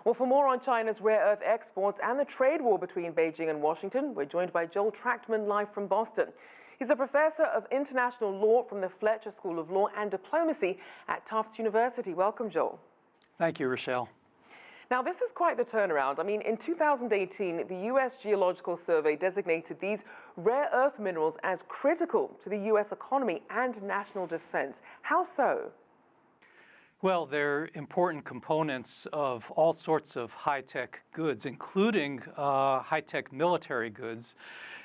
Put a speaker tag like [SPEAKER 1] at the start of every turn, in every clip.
[SPEAKER 1] Well, for more on China's rare earth exports and the trade war between Beijing and Washington, we're joined by Joel Trachtman live from Boston. He's a professor of international law from the Fletcher School of Law and Diplomacy at Tufts University. Welcome, Joel.
[SPEAKER 2] Thank you, Rachelle.
[SPEAKER 1] Now, this is quite the turnaround. I mean, in 2018, the U.S. Geological Survey designated these rare earth minerals as critical to the U.S. economy and national defense. How so?
[SPEAKER 2] Well, they're important components of all sorts of high-tech goods, including high-tech military goods.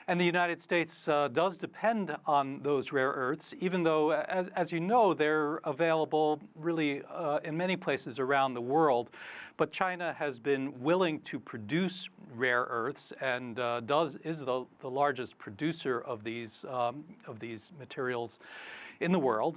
[SPEAKER 2] And the United States does depend on those rare earths, even though, as you know, they're available really in many places around the world. But China has been willing to produce rare earths and is the largest producer of these materials in the world.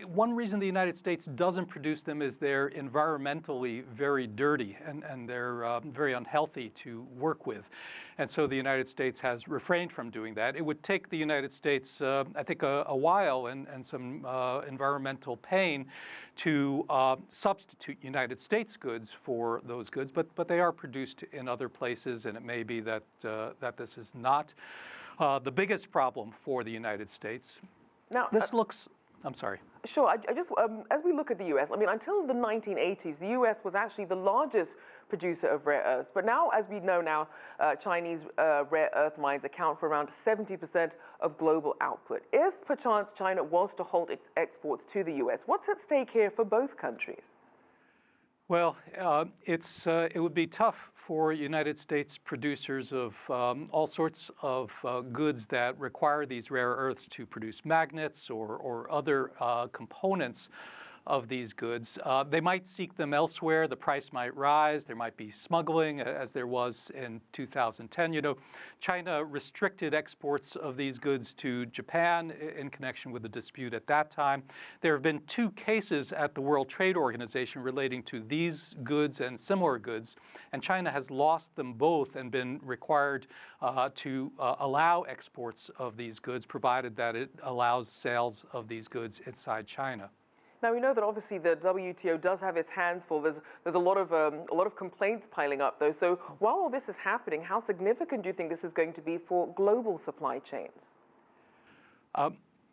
[SPEAKER 2] One reason the United States doesn't produce them is they're environmentally very dirty and they're very unhealthy to work with. And so the United States has refrained from doing that. It would take the United States, I think, a while and some environmental pain to substitute United States goods for those goods, but they are produced in other places, and it may be that, that this is not the biggest problem for the United States.
[SPEAKER 1] Now,
[SPEAKER 2] I'm sorry.
[SPEAKER 1] Sure. I just, as we look at the U.S., I mean, until the 1980s, the U.S. was actually the largest producer of rare earths. But now, as we know now, Chinese rare earth mines account for around 70% of global output. If, perchance, China was to halt its exports to the U.S., what's at stake here for both countries?
[SPEAKER 2] Well, it would be tough for United States producers of all sorts of goods that require these rare earths to produce magnets or other components of these goods. They might seek them elsewhere. The price might rise. There might be smuggling, as there was in 2010. You know, China restricted exports of these goods to Japan in connection with the dispute at that time. There have been 2 cases at the World Trade Organization relating to these goods and similar goods, and China has lost them both and been required to allow exports of these goods, provided that it allows sales of these goods inside China.
[SPEAKER 1] Now, we know that obviously the WTO does have its hands full. There's a lot of complaints piling up, though. So while all this is happening, how significant do you think this is going to be for global supply chains?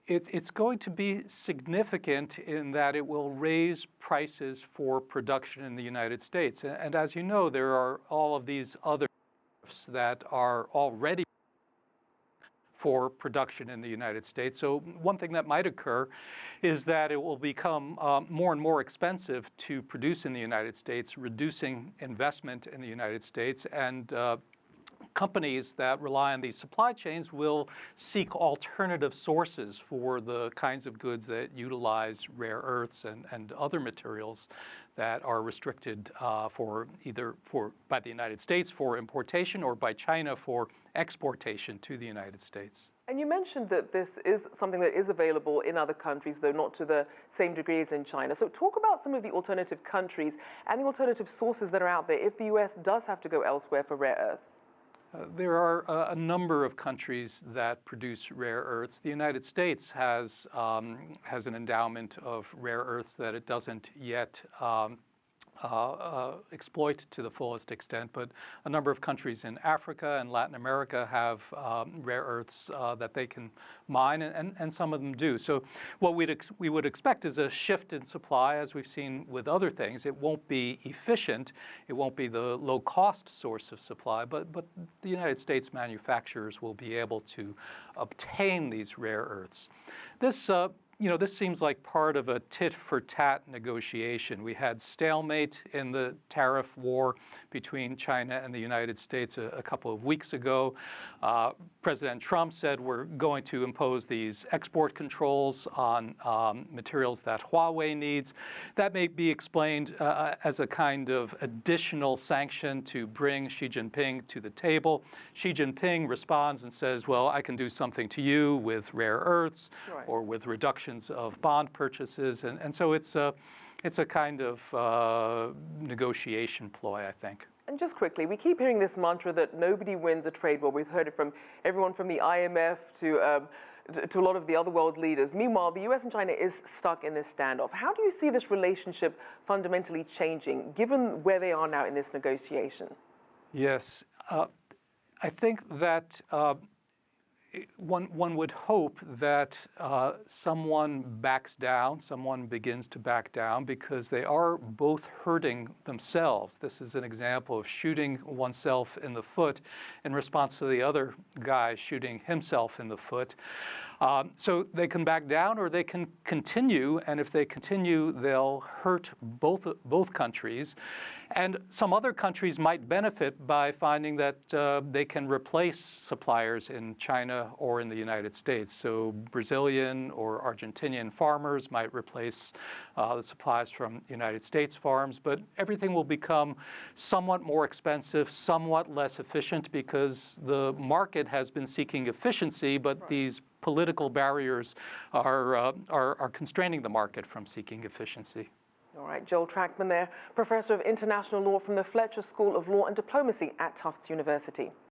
[SPEAKER 2] It's going to be significant in that it will raise prices for production in the United States. And as you know, there are all of these other that are already for production in the United States. So one thing that might occur is that it will become more and more expensive to produce in the United States, reducing investment in the United States, and companies that rely on these supply chains will seek alternative sources for the kinds of goods that utilize rare earths and other materials that are restricted by the United States for importation or by China for exportation to the United States.
[SPEAKER 1] And you mentioned that this is something that is available in other countries, though not to the same degree as in China. So talk about some of the alternative countries and the alternative sources that are out there if the U.S. does have to go elsewhere for rare earths.
[SPEAKER 2] There are a number of countries that produce rare earths. The United States has an endowment of rare earths that it doesn't yet exploit to the fullest extent, but a number of countries in Africa and Latin America have rare earths that they can mine, and some of them do. So what we would expect is a shift in supply, as we've seen with other things. It won't be efficient. It won't be the low-cost source of supply, but the United States manufacturers will be able to obtain these rare earths. This seems like part of a tit-for-tat negotiation. We had stalemate in the tariff war between China and the United States a couple of weeks ago. President Trump said we're going to impose these export controls on materials that Huawei needs. That may be explained as a kind of additional sanction to bring Xi Jinping to the table. Xi Jinping responds and says, well, I can do something to you with rare earths, right, or with reductions of bond purchases. And so it's a kind of negotiation ploy, I think.
[SPEAKER 1] And just quickly, we keep hearing this mantra that nobody wins a trade war. We've heard it from everyone from the IMF to to a lot of the other world leaders. Meanwhile, the US and China is stuck in this standoff. How do you see this relationship fundamentally changing, given where they are now in this negotiation?
[SPEAKER 2] Yes, I think that one would hope that someone backs down, someone begins to back down, because they are both hurting themselves. This is an example of shooting oneself in the foot in response to the other guy shooting himself in the foot. So they can back down or they can continue, and if they continue, they'll hurt both countries. And some other countries might benefit by finding that they can replace suppliers in China or in the United States. So Brazilian or Argentinian farmers might replace the supplies from United States farms, but everything will become somewhat more expensive, somewhat less efficient, because the market has been seeking efficiency, but these political barriers are constraining the market from seeking efficiency.
[SPEAKER 1] All right, Joel Trachtman there, Professor of International Law from the Fletcher School of Law and Diplomacy at Tufts University.